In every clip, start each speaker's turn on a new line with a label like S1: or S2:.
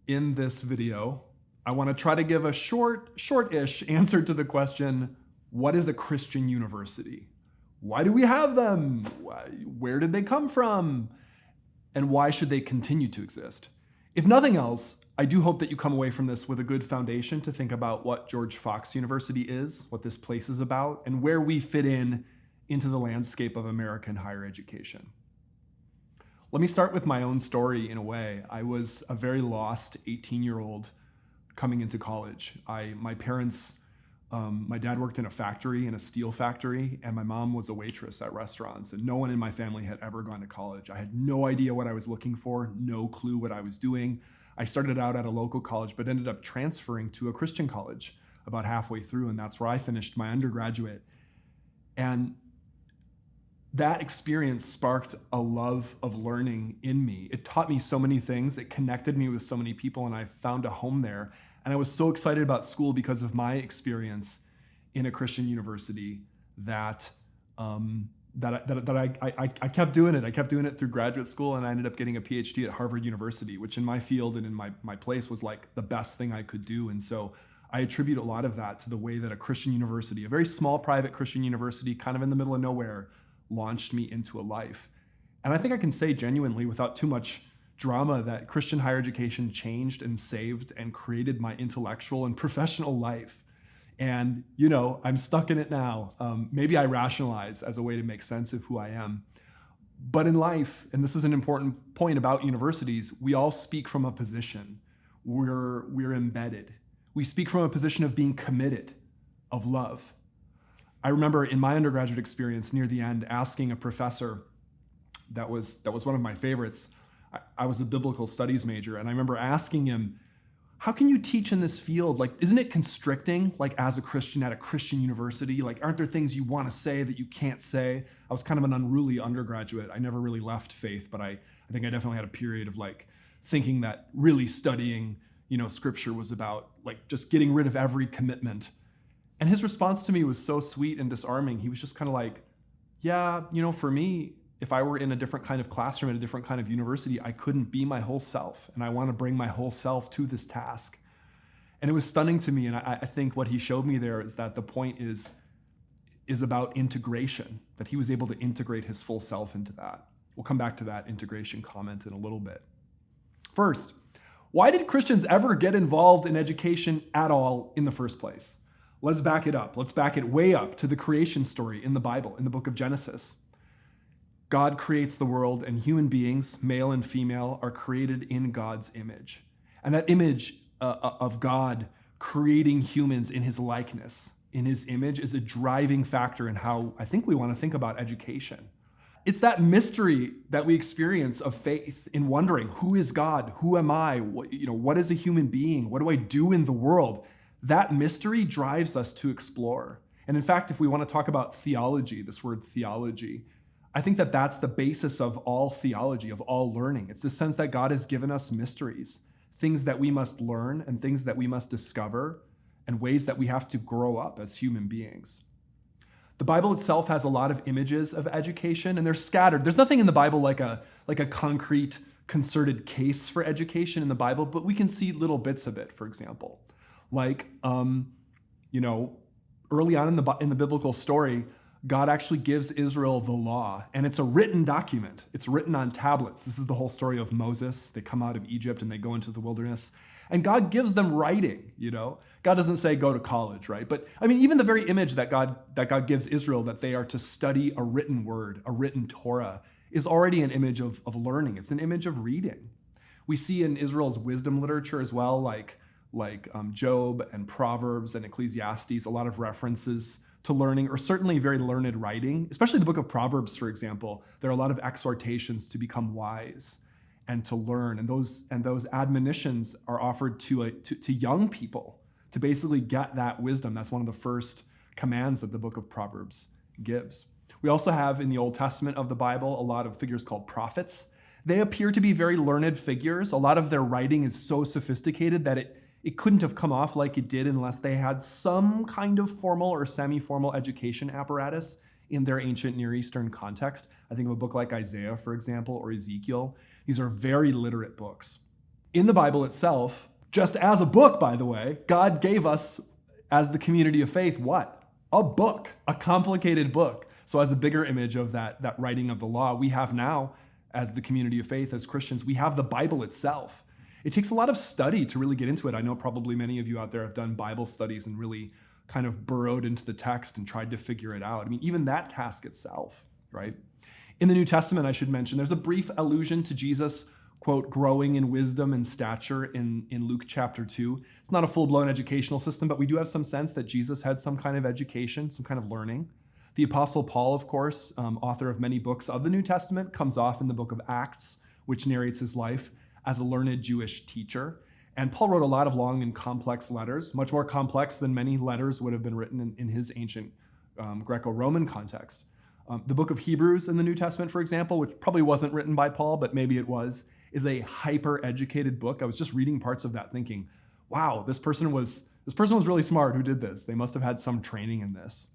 S1: In this video, I want to try to give a short-ish answer to the question, what is a Christian university? Why do we have them? Where did they come from? And why should they continue to exist? If nothing else, I do hope that you come away from this with a good foundation to think about what George Fox University is, what this place is about, and where we fit into the landscape of American higher education. Let me start with my own story in a way. I was a very lost 18-year-old coming into college. My parents, my dad worked in a steel factory, and my mom was a waitress at restaurants, and no one in my family had ever gone to college. I had no idea what I was looking for, no clue what I was doing. I started out at a local college, but ended up transferring to a Christian college about halfway through, and that's where I finished my undergraduate. And that experience sparked a love of learning in me. It taught me so many things. It connected me with so many people, and I found a home there. And I was so excited about school because of my experience in a Christian university that I kept doing it. I kept doing it through graduate school, and I ended up getting a PhD at Harvard University, which in my field and in my place was like the best thing I could do. And so I attribute a lot of that to the way that a Christian university, a very small private Christian university, kind of in the middle of nowhere, launched me into a life. And I think I can say genuinely, without too much drama, that Christian higher education changed and saved and created my intellectual and professional life. And, I'm stuck in it now. Maybe I rationalize as a way to make sense of who I am. But in life, and this is an important point about universities, we all speak from a position. We're embedded. We speak from a position of being committed, of love. I remember in my undergraduate experience near the end asking a professor that was one of my favorites. I was a biblical studies major, and I remember asking him, how can you teach in this field? Like, isn't it constricting, like as a Christian at a Christian university? Like, aren't there things you want to say that you can't say? I was kind of an unruly undergraduate. I never really left faith, but I think I definitely had a period of like thinking that really studying, scripture was about like just getting rid of every commitment. And his response to me was so sweet and disarming. He was just kind of like, yeah, for me, if I were in a different kind of classroom at a different kind of university, I couldn't be my whole self. And I want to bring my whole self to this task. And it was stunning to me. And I think what he showed me there is that the point is about integration, that he was able to integrate his full self into that. We'll come back to that integration comment in a little bit. First, why did Christians ever get involved in education at all in the first place? Let's back it up. Let's back it way up to the creation story in the Bible, in the book of Genesis. God creates the world, and human beings, male and female, are created in God's image. And that image of God creating humans in his likeness, in his image, is a driving factor in how I think we want to think about education. It's that mystery that we experience of faith in wondering, who is God? Who am I? What is a human being? What do I do in the world? That mystery drives us to explore. And in fact, if we want to talk about theology, this word theology, I think that that's the basis of all theology, of all learning. It's the sense that God has given us mysteries, things that we must learn and things that we must discover, and ways that we have to grow up as human beings. The Bible itself has a lot of images of education, and they're scattered. There's nothing in the Bible like a concrete, concerted case for education in the Bible, but we can see little bits of it, for example. Like, early on in the biblical story, God actually gives Israel the law, and it's a written document. It's written on tablets. This is the whole story of Moses. They come out of Egypt and they go into the wilderness, and God gives them writing, God doesn't say go to college, right? But even the very image that God gives Israel, that they are to study a written word, a written Torah, is already an image of learning. It's an image of reading. We see in Israel's wisdom literature as well, like Job and Proverbs and Ecclesiastes, a lot of references to learning, or certainly very learned writing, especially the book of Proverbs, for example. There are a lot of exhortations to become wise and to learn, and those admonitions are offered to young people to basically get that wisdom. That's one of the first commands that the book of Proverbs gives. We also have in the Old Testament of the Bible a lot of figures called prophets. They appear to be very learned figures. A lot of their writing is so sophisticated that it couldn't have come off like it did unless they had some kind of formal or semi-formal education apparatus in their ancient Near Eastern context. I think of a book like Isaiah, for example, or Ezekiel. These are very literate books. In the Bible itself, just as a book, by the way, God gave us, as the community of faith, what? A book, a complicated book. So as a bigger image of that writing of the law, we have now, as the community of faith, as Christians, we have the Bible itself. It takes a lot of study to really get into it. I know probably many of you out there have done Bible studies and really kind of burrowed into the text and tried to figure it out. I mean, even that task itself, right? In the New Testament, I should mention, there's a brief allusion to Jesus, quote, growing in wisdom and stature in Luke chapter 2. It's not a full-blown educational system, but we do have some sense that Jesus had some kind of education, some kind of learning. The Apostle Paul, of course, author of many books of the New Testament, comes off in the book of Acts, which narrates his life as a learned Jewish teacher. And Paul wrote a lot of long and complex letters, much more complex than many letters would have been written in his ancient Greco-Roman context. The book of Hebrews in the New Testament, for example, which probably wasn't written by Paul, but maybe it was, is a hyper-educated book. I was just reading parts of that thinking, wow, this person was really smart who did this. They must have had some training in this.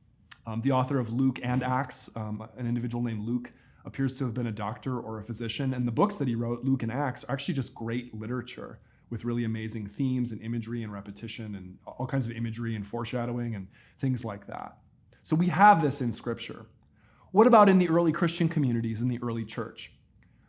S1: The author of Luke and Acts, an individual named Luke, appears to have been a doctor or a physician. And the books that he wrote, Luke and Acts, are actually just great literature with really amazing themes and imagery and repetition and all kinds of imagery and foreshadowing and things like that. So we have this in Scripture. What about in the early Christian communities in the early church?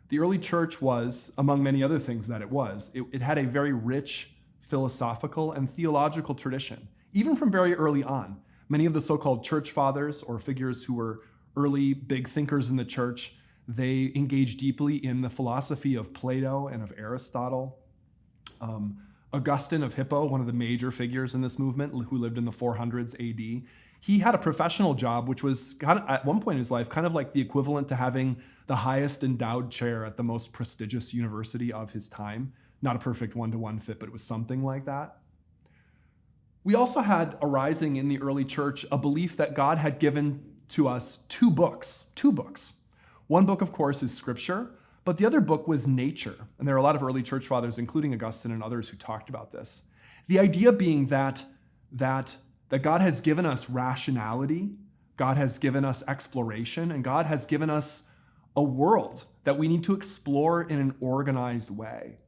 S1: The early church was, among many other things that it had a very rich philosophical and theological tradition, even from very early on. Many of the so-called church fathers or figures who were early big thinkers in the church, they engaged deeply in the philosophy of Plato and of Aristotle. Augustine of Hippo, one of the major figures in this movement, who lived in the 400s AD, he had a professional job, which was kind of, at one point in his life, kind of like the equivalent to having the highest endowed chair at the most prestigious university of his time. Not a perfect one-to-one fit, but it was something like that. We also had arising in the early church a belief that God had given to us two books. One book, of course, is Scripture, but the other book was nature. And there are a lot of early church fathers, including Augustine and others, who talked about this. The idea being that God has given us rationality, God has given us exploration, and God has given us a world that we need to explore in an organized way.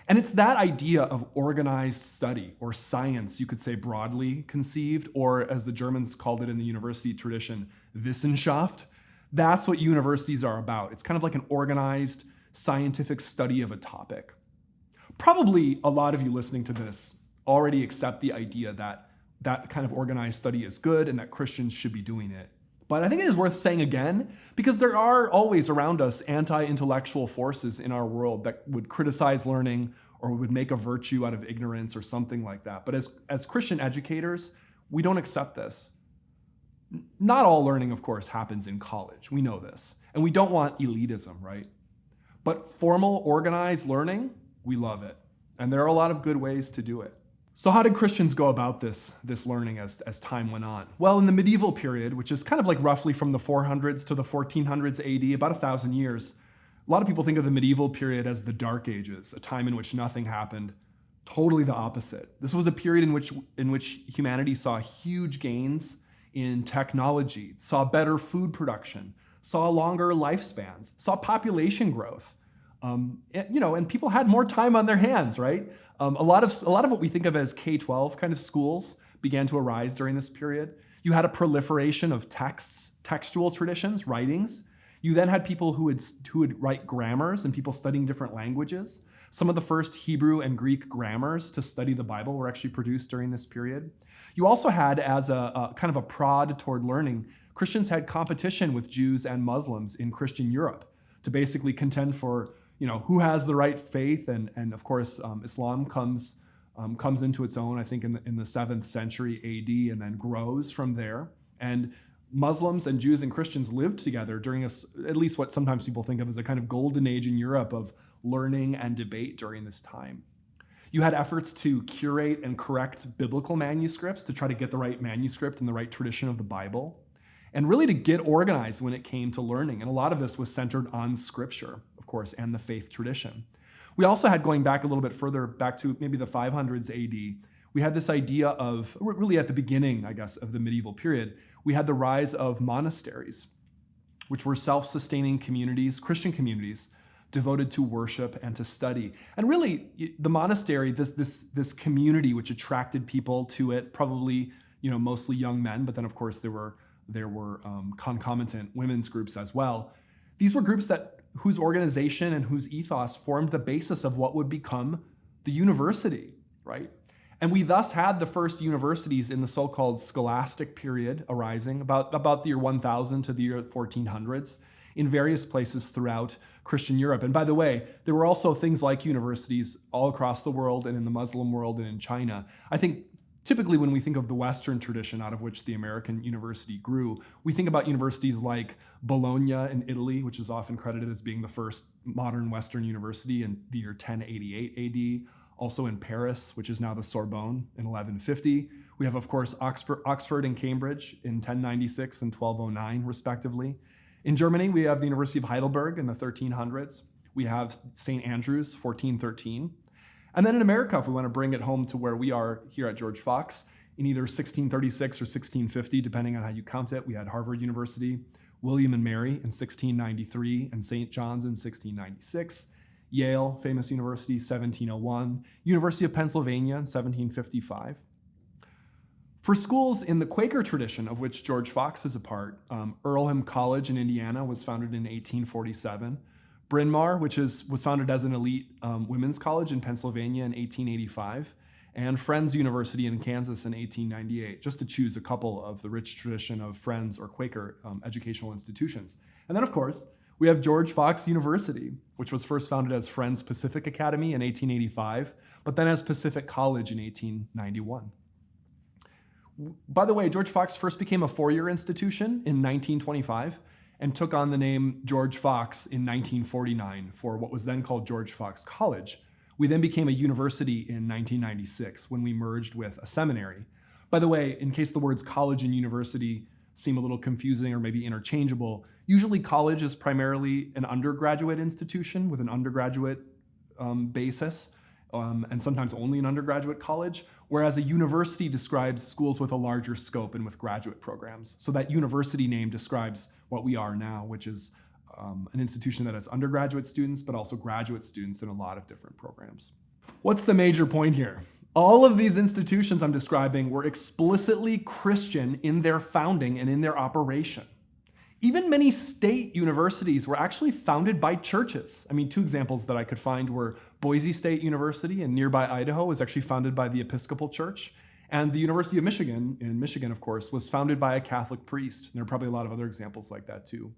S1: And it's that idea of organized study, or science, you could say broadly conceived, or as the Germans called it in the university tradition, Wissenschaft. That's what universities are about. It's kind of like an organized scientific study of a topic. Probably a lot of you listening to this already accept the idea that kind of organized study is good and that Christians should be doing it. But I think it is worth saying again, because there are always around us anti-intellectual forces in our world that would criticize learning or would make a virtue out of ignorance or something like that. But as Christian educators, we don't accept this. Not all learning, of course, happens in college. We know this. And we don't want elitism, right? But formal, organized learning, we love it. And there are a lot of good ways to do it. So how did Christians go about this learning as time went on? Well, in the medieval period, which is kind of like roughly from the 400s to the 1400s AD, about 1,000 years, a lot of people think of the medieval period as the Dark Ages, a time in which nothing happened. Totally the opposite. This was a period in which humanity saw huge gains in technology, saw better food production, saw longer lifespans, saw population growth. And people had more time on their hands, right? A lot of what we think of as K-12 kind of schools began to arise during this period. You had a proliferation of textual traditions, writings. You then had people who would write grammars and people studying different languages. Some of the first Hebrew and Greek grammars to study the Bible were actually produced during this period. You also had, as a kind of a prod toward learning, Christians had competition with Jews and Muslims in Christian Europe to basically contend for who has the right faith, and of course, Islam comes into its own, I think, in the 7th century AD, and then grows from there. And Muslims and Jews and Christians lived together during at least what sometimes people think of as a kind of golden age in Europe of learning and debate during this time. You had efforts to curate and correct biblical manuscripts to try to get the right manuscript and the right tradition of the Bible, and really to get organized when it came to learning. And a lot of this was centered on Scripture, of course, and the faith tradition. We also had, going back a little bit further, back to maybe the 500s AD, we had this idea of, really at the beginning, I guess, of the medieval period, we had the rise of monasteries, which were self-sustaining communities, Christian communities, devoted to worship and to study. And really, the monastery, this community which attracted people to it, probably mostly young men, but then of course there were concomitant women's groups as well. These were groups whose organization and whose ethos formed the basis of what would become the university, right? And we thus had the first universities in the so-called scholastic period arising about the year 1000 to the year 1400s in various places throughout Christian Europe. And by the way, there were also things like universities all across the world and in the Muslim world and in China. I think typically when we think of the Western tradition out of which the American university grew, we think about universities like Bologna in Italy, which is often credited as being the first modern Western university in the year 1088 AD. Also in Paris, which is now the Sorbonne in 1150. We have, of course, Oxford and Cambridge in 1096 and 1209, respectively. In Germany, we have the University of Heidelberg in the 1300s. We have St. Andrews, 1413. And then in America, if we want to bring it home to where we are here at George Fox, in either 1636 or 1650, depending on how you count it, we had Harvard University, William and Mary in 1693, and St. John's in 1696. Yale, famous university, 1701. University of Pennsylvania in 1755. For schools in the Quaker tradition, of which George Fox is a part, Earlham College in Indiana was founded in 1847. Bryn Mawr, which was founded as an elite women's college in Pennsylvania in 1885. And Friends University in Kansas in 1898, just to choose a couple of the rich tradition of Friends or Quaker educational institutions. And then, of course, we have George Fox University, which was first founded as Friends Pacific Academy in 1885, but then as Pacific College in 1891. By the way, George Fox first became a four-year institution in 1925 and took on the name George Fox in 1949 for what was then called George Fox College. We then became a university in 1996 when we merged with a seminary. By the way, in case the words college and university seem a little confusing or maybe interchangeable, usually college is primarily an undergraduate institution with an undergraduate basis, and sometimes only an undergraduate college, whereas a university describes schools with a larger scope and with graduate programs. So that university name describes what we are now, which is an institution that has undergraduate students, but also graduate students in a lot of different programs. What's the major point here? All of these institutions I'm describing were explicitly Christian in their founding and in their operation. Even many state universities were actually founded by churches. I mean, two examples that I could find were Boise State University in nearby Idaho was actually founded by the Episcopal Church. And the University of Michigan, in Michigan, of course, was founded by a Catholic priest. And there are probably a lot of other examples like that too.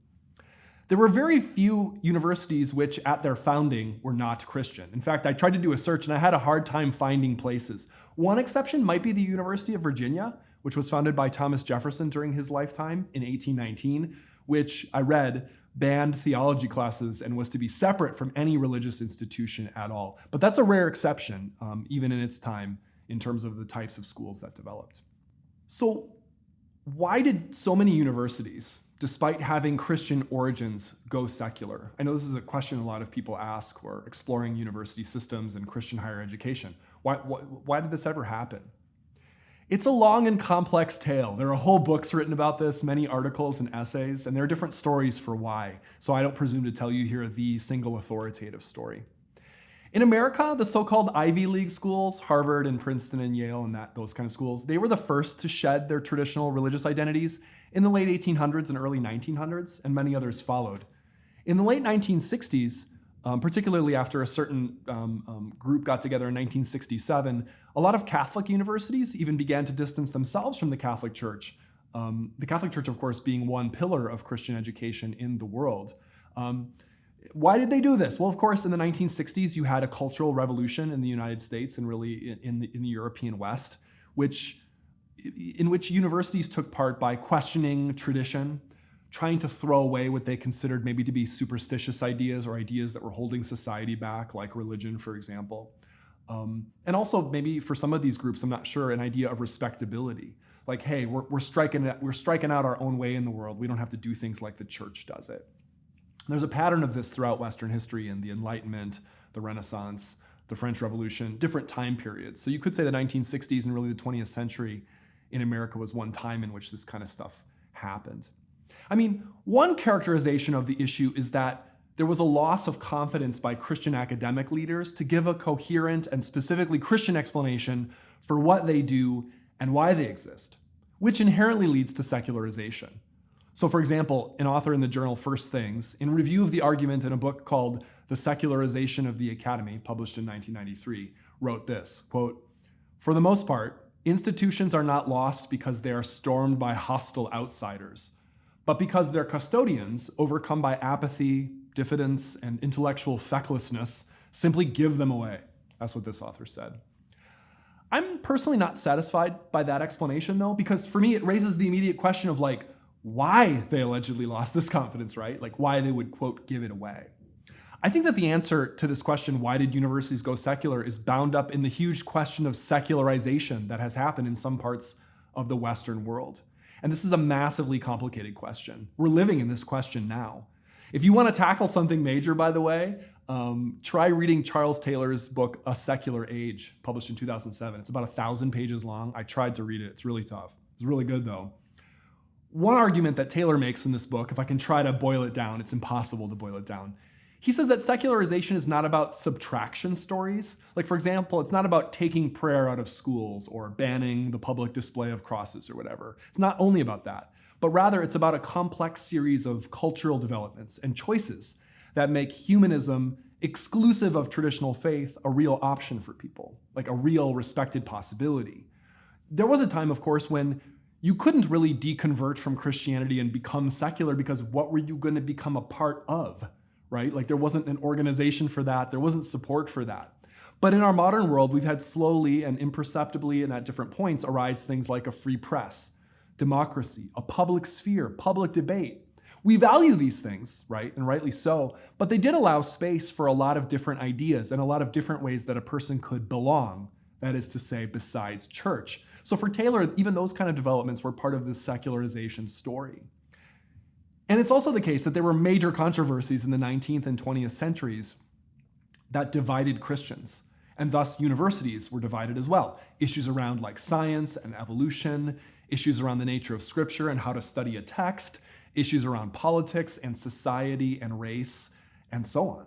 S1: There were very few universities which at their founding were not Christian. In fact, I tried to do a search and I had a hard time finding places. One exception might be the University of Virginia, which was founded by Thomas Jefferson during his lifetime in 1819, which I read banned theology classes and was to be separate from any religious institution at all. But that's a rare exception, even in its time, in terms of the types of schools that developed. So why did so many universities, despite having Christian origins, go secular? I know this is a question a lot of people ask who are exploring university systems and Christian higher education. Why did this ever happen? It's a long and complex tale. There are whole books written about this, many articles and essays, and there are different stories for why. So I don't presume to tell you here the single authoritative story. In America, the so-called Ivy League schools, Harvard and Princeton and Yale and those kind of schools, they were the first to shed their traditional religious identities in the late 1800s and early 1900s, and many others followed. In the late 1960s, particularly after a certain group got together in 1967, a lot of Catholic universities even began to distance themselves from the Catholic Church. The Catholic Church, of course, being one pillar of Christian education in the world. Why did they do this? Well, of course, in the 1960s, you had a cultural revolution in the United States and really in the European West, in which universities took part by questioning tradition, trying to throw away what they considered maybe to be superstitious ideas or ideas that were holding society back, like religion, for example. And also maybe for some of these groups, I'm not sure, an idea of respectability. Like, hey, we're striking out our own way in the world. We don't have to do things like the church does it. There's a pattern of this throughout Western history in the Enlightenment, the Renaissance, the French Revolution, different time periods. So you could say the 1960s and really the 20th century in America was one time in which this kind of stuff happened. I mean, one characterization of the issue is that there was a loss of confidence by Christian academic leaders to give a coherent and specifically Christian explanation for what they do and why they exist, which inherently leads to secularization. So for example, an author in the journal First Things, in review of the argument in a book called The Secularization of the Academy, published in 1993, wrote this, quote, "For the most part, institutions are not lost because they are stormed by hostile outsiders, but because their custodians, overcome by apathy, diffidence, and intellectual fecklessness, simply give them away." That's what this author said. I'm personally not satisfied by that explanation though, because for me it raises the immediate question of like, why they allegedly lost this confidence, right? Like why they would, quote, give it away. I think that the answer to this question, why did universities go secular, is bound up in the huge question of secularization that has happened in some parts of the Western world. And this is a massively complicated question. We're living in this question now. If you want to tackle something major, by the way, try reading Charles Taylor's book, A Secular Age, published in 2007. It's about 1,000 pages long. I tried to read it. It's really tough. It's really good though. One argument that Taylor makes in this book, if I can try to boil it down, it's impossible to boil it down. He says that secularization is not about subtraction stories. Like, for example, it's not about taking prayer out of schools or banning the public display of crosses or whatever. It's not only about that, but rather it's about a complex series of cultural developments and choices that make humanism exclusive of traditional faith a real option for people, like a real respected possibility. There was a time, of course, when you couldn't really deconvert from Christianity and become secular because what were you going to become a part of? Right? Like there wasn't an organization for that. There wasn't support for that. But in our modern world, we've had slowly and imperceptibly and at different points arise things like a free press, democracy, a public sphere, public debate. We value these things, right? And rightly so, but they did allow space for a lot of different ideas and a lot of different ways that a person could belong, that is to say, besides church. So for Taylor, even those kind of developments were part of this secularization story. And it's also the case that there were major controversies in the 19th and 20th centuries that divided Christians, and thus universities were divided as well. Issues around like science and evolution, issues around the nature of scripture and how to study a text, issues around politics and society and race, and so on.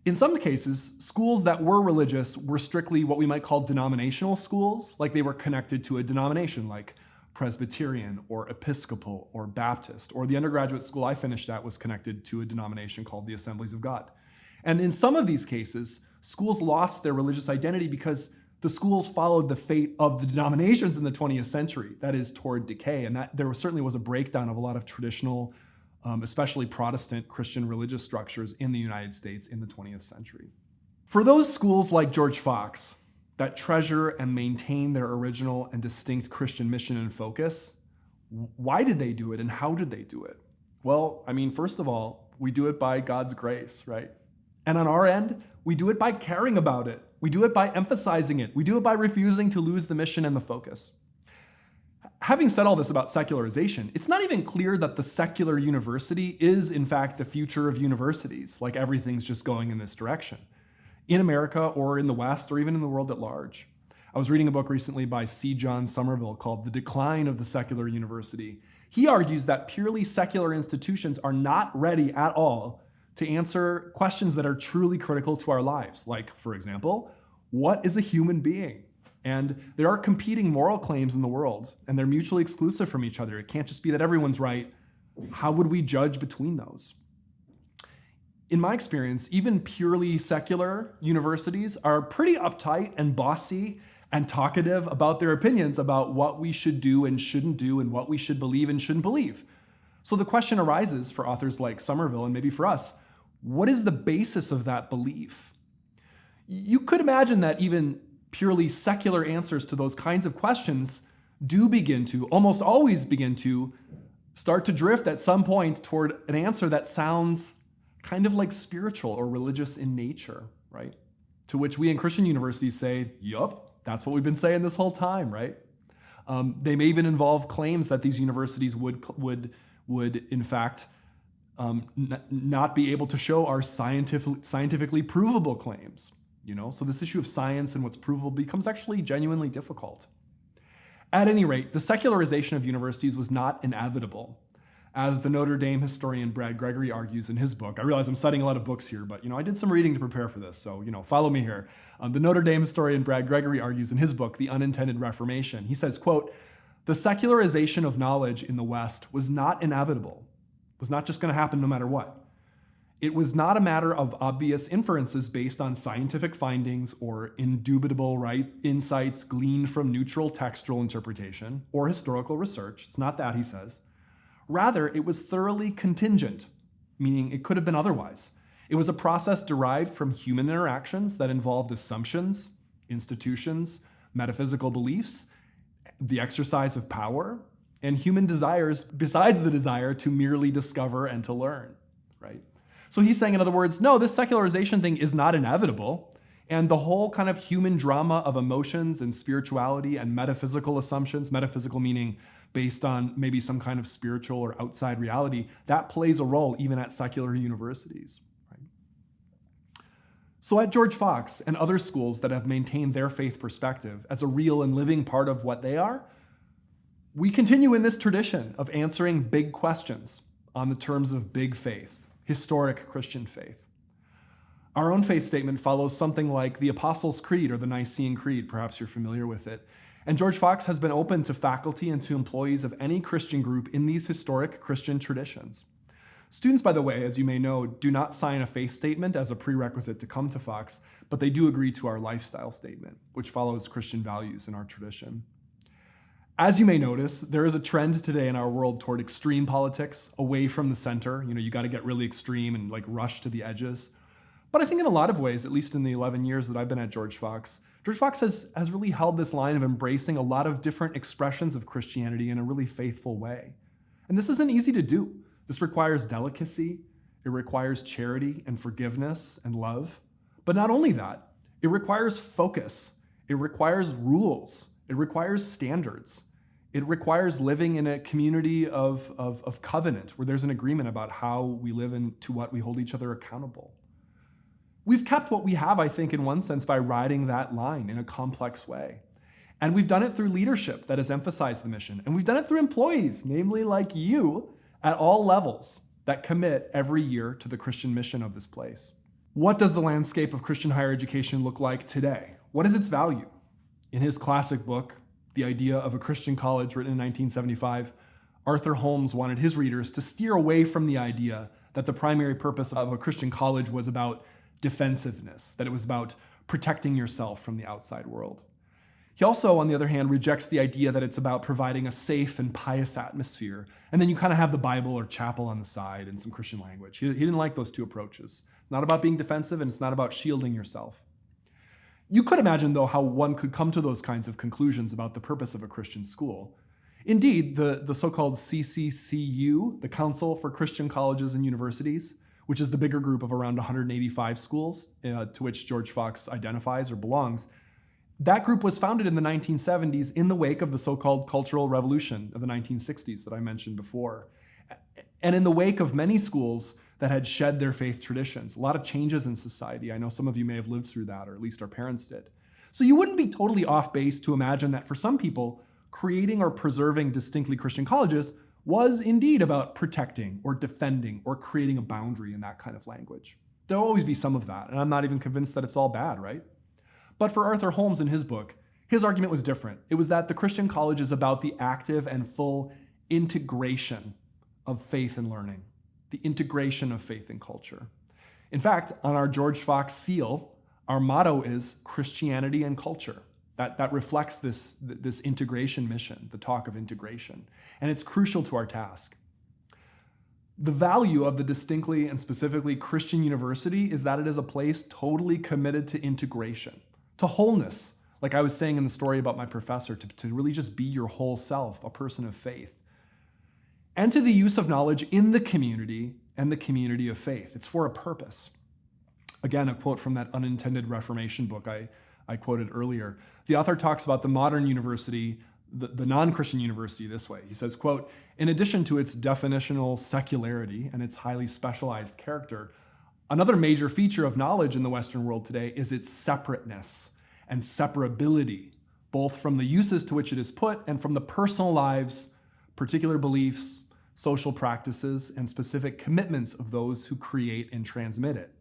S1: In some cases, schools that were religious were strictly what we might call denominational schools, like they were connected to a denomination like Presbyterian or Episcopal or Baptist, or the undergraduate school I finished at was connected to a denomination called the Assemblies of God. And in some of these cases, schools lost their religious identity because the schools followed the fate of the denominations in the 20th century, that is, toward decay. And that there certainly was a breakdown of a lot of traditional, especially Protestant Christian religious structures in the United States in the 20th century. For those schools like George Fox, that treasure and maintain their original and distinct Christian mission and focus, why did they do it and how did they do it? Well, I mean, first of all, we do it by God's grace, right? And on our end, we do it by caring about it. We do it by emphasizing it. We do it by refusing to lose the mission and the focus. Having said all this about secularization, it's not even clear that the secular university is, in fact, the future of universities, like everything's just going in this direction, in America or in the West or even in the world at large. I was reading a book recently by C. John Somerville called The Decline of the Secular University. He argues that purely secular institutions are not ready at all to answer questions that are truly critical to our lives. Like, for example, what is a human being? And there are competing moral claims in the world, and they're mutually exclusive from each other. It can't just be that everyone's right. How would we judge between those? In my experience, even purely secular universities are pretty uptight and bossy and talkative about their opinions about what we should do and shouldn't do and what we should believe and shouldn't believe. So the question arises for authors like Somerville and maybe for us, what is the basis of that belief? You could imagine that even purely secular answers to those kinds of questions do begin to, almost always begin to, start to drift at some point toward an answer that sounds kind of like spiritual or religious in nature, right? To which we in Christian universities say, yup, that's what we've been saying this whole time, right? They may even involve claims that these universities would in fact not be able to show are scientifically provable claims. So this issue of science and what's provable becomes actually genuinely difficult. At any rate, the secularization of universities was not inevitable. As the Notre Dame historian Brad Gregory argues in his book, I realize I'm citing a lot of books here, but I did some reading to prepare for this, so follow me here. The Notre Dame historian Brad Gregory argues in his book, The Unintended Reformation. He says, quote, "The secularization of knowledge in the West was not inevitable, was not just going to happen no matter what. It was not a matter of obvious inferences based on scientific findings or indubitable insights gleaned from neutral textual interpretation or historical research. It's not that, he says. Rather, it was thoroughly contingent, meaning it could have been otherwise. It was a process derived from human interactions that involved assumptions, institutions, metaphysical beliefs, the exercise of power, and human desires besides the desire to merely discover and to learn, right? So he's saying, in other words, no, this secularization thing is not inevitable. And the whole kind of human drama of emotions and spirituality and metaphysical assumptions, metaphysical meaning based on maybe some kind of spiritual or outside reality, that plays a role even at secular universities. Right? So at George Fox and other schools that have maintained their faith perspective as a real and living part of what they are, we continue in this tradition of answering big questions on the terms of big faith, historic Christian faith. Our own faith statement follows something like the Apostles' Creed or the Nicene Creed. Perhaps you're familiar with it. And George Fox has been open to faculty and to employees of any Christian group in these historic Christian traditions. Students, by the way, as you may know, do not sign a faith statement as a prerequisite to come to Fox, but they do agree to our lifestyle statement, which follows Christian values in our tradition. As you may notice, there is a trend today in our world toward extreme politics, away from the center. You got to get really extreme and rush to the edges. But I think in a lot of ways, at least in the 11 years that I've been at George Fox has really held this line of embracing a lot of different expressions of Christianity in a really faithful way. And this isn't easy to do. This requires delicacy, it requires charity and forgiveness and love. But not only that, it requires focus, it requires rules, it requires standards. It requires living in a community of covenant where there's an agreement about how we live and to what we hold each other accountable. We've kept what we have, I think, in one sense, by riding that line in a complex way. And we've done it through leadership that has emphasized the mission. And we've done it through employees, namely like you, at all levels that commit every year to the Christian mission of this place. What does the landscape of Christian higher education look like today? What is its value? In his classic book, The Idea of a Christian College, written in 1975, Arthur Holmes wanted his readers to steer away from the idea that the primary purpose of a Christian college was about defensiveness, that it was about protecting yourself from the outside world. He also, on the other hand, rejects the idea that it's about providing a safe and pious atmosphere, and then you kind of have the Bible or chapel on the side and some Christian language. He didn't like those two approaches. Not about being defensive, and it's not about shielding yourself. You could imagine, though, how one could come to those kinds of conclusions about the purpose of a Christian school. Indeed, the so-called CCCU, the Council for Christian Colleges and Universities, which is the bigger group of around 185 schools to which George Fox identifies or belongs, that group was founded in the 1970s in the wake of the so-called Cultural Revolution of the 1960s that I mentioned before, and in the wake of many schools that had shed their faith traditions. A lot of changes in society. I know some of you may have lived through that, or at least our parents did. So you wouldn't be totally off base to imagine that for some people, creating or preserving distinctly Christian colleges was indeed about protecting or defending or creating a boundary in that kind of language. There'll always be some of that, and I'm not even convinced that it's all bad, right? But for Arthur Holmes in his book, his argument was different. It was that the Christian college is about the active and full integration of faith and learning, the integration of faith and culture. In fact, on our George Fox seal, our motto is Christianity and culture. That reflects this integration mission, the talk of integration. And it's crucial to our task. The value of the distinctly and specifically Christian university is that it is a place totally committed to integration, to wholeness, like I was saying in the story about my professor, to really just be your whole self, a person of faith, and to the use of knowledge in the community and the community of faith. It's for a purpose. Again, a quote from that Unintended Reformation book I quoted earlier. The author talks about the modern university, the non-Christian university, this way. He says, quote, "In addition to its definitional secularity and its highly specialized character, another major feature of knowledge in the Western world today is its separateness and separability, both from the uses to which it is put and from the personal lives, particular beliefs, social practices, and specific commitments of those who create and transmit it.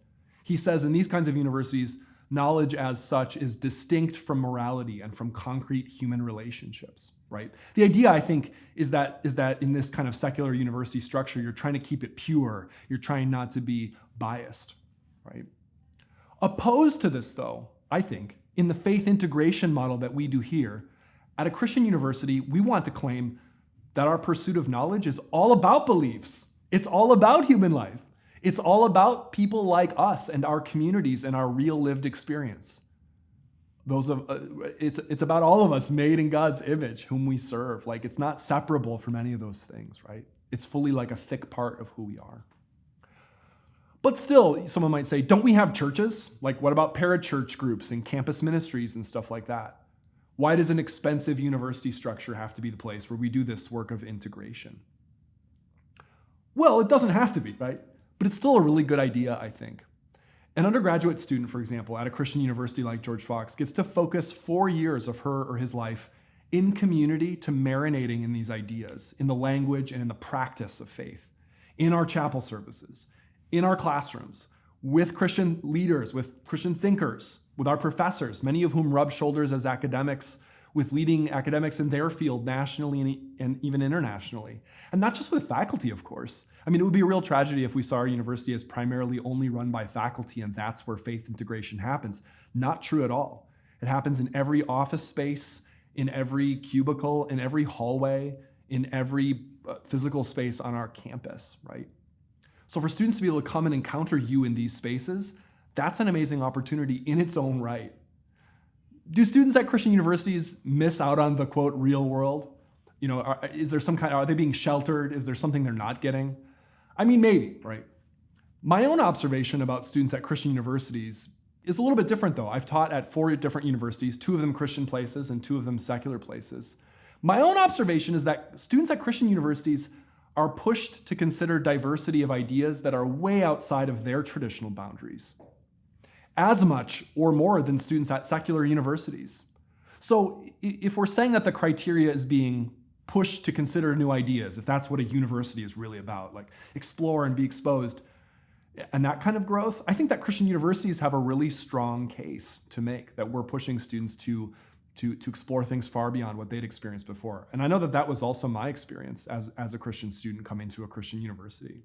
S1: He says in these kinds of universities, knowledge as such is distinct from morality and from concrete human relationships, right? The idea, I think, is that in this kind of secular university structure, you're trying to keep it pure. You're trying not to be biased, right? Opposed to this, though, I think, in the faith integration model that we do here, at a Christian university, we want to claim that our pursuit of knowledge is all about beliefs. It's all about human life. It's all about people like us and our communities and our real lived experience. It's about all of us made in God's image, whom we serve. Like, it's not separable from any of those things, right? It's fully like a thick part of who we are. But still, someone might say, don't we have churches? Like, what about parachurch groups and campus ministries and stuff like that? Why does an expensive university structure have to be the place where we do this work of integration? Well, it doesn't have to be, right? But it's still a really good idea, I think. An undergraduate student, for example, at a Christian university like George Fox gets to focus 4 years of her or his life in community to marinating in these ideas, in the language and in the practice of faith, in our chapel services, in our classrooms, with Christian leaders, with Christian thinkers, with our professors, many of whom rub shoulders as academics with leading academics in their field nationally and even internationally. And not just with faculty, of course. I mean, it would be a real tragedy if we saw our university as primarily only run by faculty and that's where faith integration happens. Not true at all. It happens in every office space, in every cubicle, in every hallway, in every physical space on our campus, right? So for students to be able to come and encounter you in these spaces, that's an amazing opportunity in its own right. Do students at Christian universities miss out on the, quote, real world? You know, are they being sheltered? Is there something they're not getting? I mean, maybe, right? My own observation about students at Christian universities is a little bit different, though. I've taught at 4 different universities, 2 of them Christian places and 2 of them secular places. My own observation is that students at Christian universities are pushed to consider diversity of ideas that are way outside of their traditional boundaries, as much or more than students at secular universities. So if we're saying that the criteria is being pushed to consider new ideas, if that's what a university is really about, like explore and be exposed, and that kind of growth, I think that Christian universities have a really strong case to make, that we're pushing students to explore things far beyond what they'd experienced before. And I know that that was also my experience as a Christian student coming to a Christian university.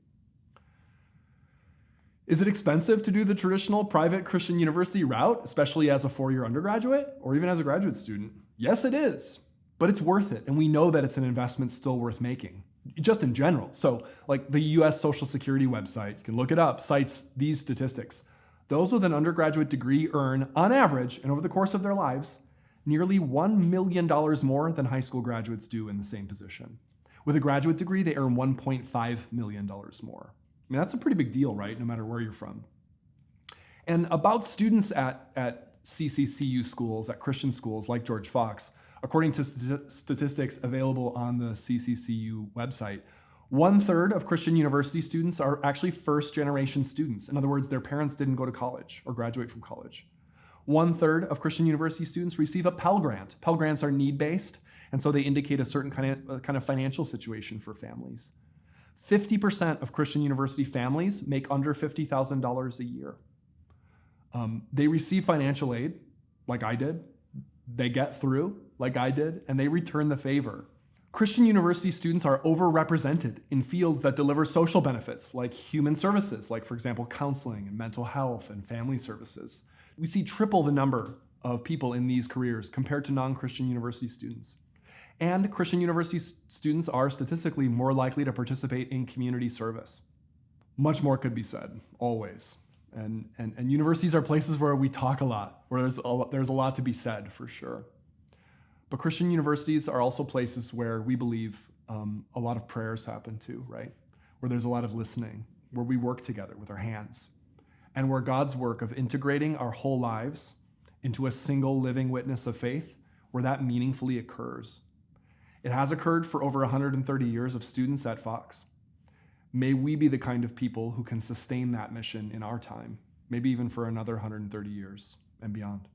S1: Is it expensive to do the traditional private Christian university route, especially as a 4-year undergraduate or even as a graduate student? Yes, it is, but it's worth it. And we know that it's an investment still worth making, just in general. So like the US Social Security website, you can look it up, cites these statistics. Those with an undergraduate degree earn, on average, and over the course of their lives, nearly $1 million more than high school graduates do in the same position. With a graduate degree, they earn $1.5 million more. I mean, that's a pretty big deal, right? No matter where you're from. And about students at CCCU schools, at Christian schools like George Fox, according to statistics available on the CCCU website, 1/3 of Christian university students are actually first-generation students. In other words, their parents didn't go to college or graduate from college. 1/3 of Christian university students receive a Pell Grant. Pell Grants are need-based, and so they indicate a certain kind of financial situation for families. 50% of Christian university families make under $50,000 a year. They receive financial aid, like I did. They get through, like I did, and they return the favor. Christian university students are overrepresented in fields that deliver social benefits, like human services, like, for example, counseling and mental health and family services. We see triple the number of people in these careers compared to non-Christian university students. And Christian university students are statistically more likely to participate in community service. Much more could be said, always. And universities are places where we talk a lot, where there's a lot to be said, for sure. But Christian universities are also places where we believe a lot of prayers happen too, right? Where there's a lot of listening, where we work together with our hands, and where God's work of integrating our whole lives into a single living witness of faith, where that meaningfully occurs. It has occurred for over 130 years of students at Fox. May we be the kind of people who can sustain that mission in our time, maybe even for another 130 years and beyond.